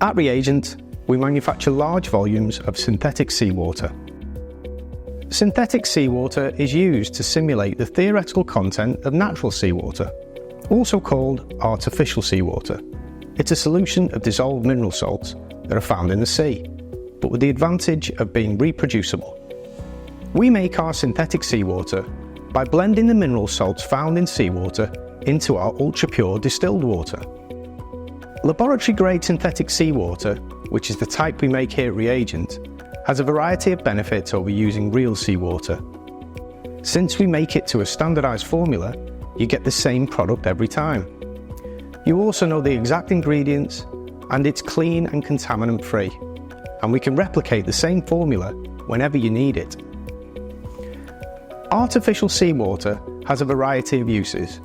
At ReAgent, we manufacture large volumes of synthetic seawater. Synthetic seawater is used to simulate the theoretical content of natural seawater, also called artificial seawater. It's a solution of dissolved mineral salts that are found in the sea, but with the advantage of being reproducible. We make our synthetic seawater by blending the mineral salts found in seawater into our ultra-pure distilled water. Laboratory-grade synthetic seawater, which is the type we make here at ReAgent, has a variety of benefits over using real seawater. Since we make it to a standardised formula, you get the same product every time. You also know the exact ingredients, and it's clean and contaminant-free, and we can replicate the same formula whenever you need it. Artificial seawater has a variety of uses,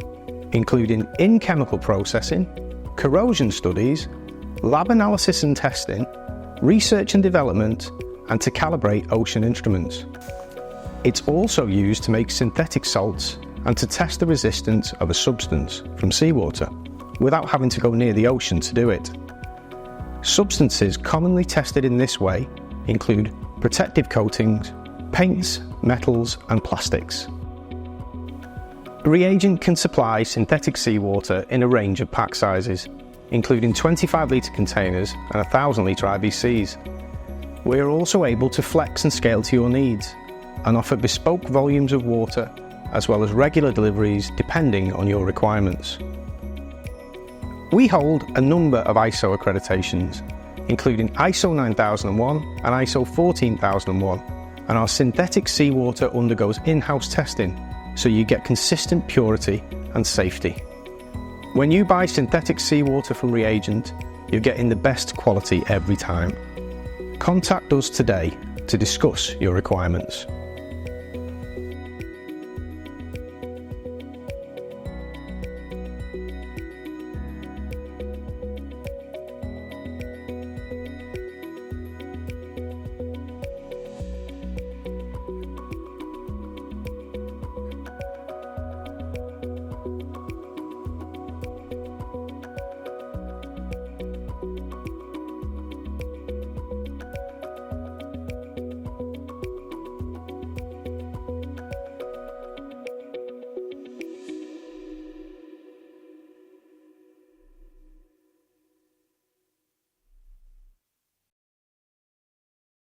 including in chemical processing, corrosion studies, lab analysis and testing, research and development, and to calibrate ocean instruments. It's also used to make synthetic salts and to test the resistance of a substance from seawater, without having to go near the ocean to do it. Substances commonly tested in this way include protective coatings, paints, metals, and plastics. ReAgent can supply synthetic seawater in a range of pack sizes, including 25-litre containers and 1,000-litre IBCs. We are also able to flex and scale to your needs, and offer bespoke volumes of water, as well as regular deliveries depending on your requirements. We hold a number of ISO accreditations, including ISO 9001 and ISO 14001, and our synthetic seawater undergoes in-house testing, so you get consistent purity and safety. When you buy synthetic seawater from ReAgent, you're getting the best quality every time. Contact us today to discuss your requirements.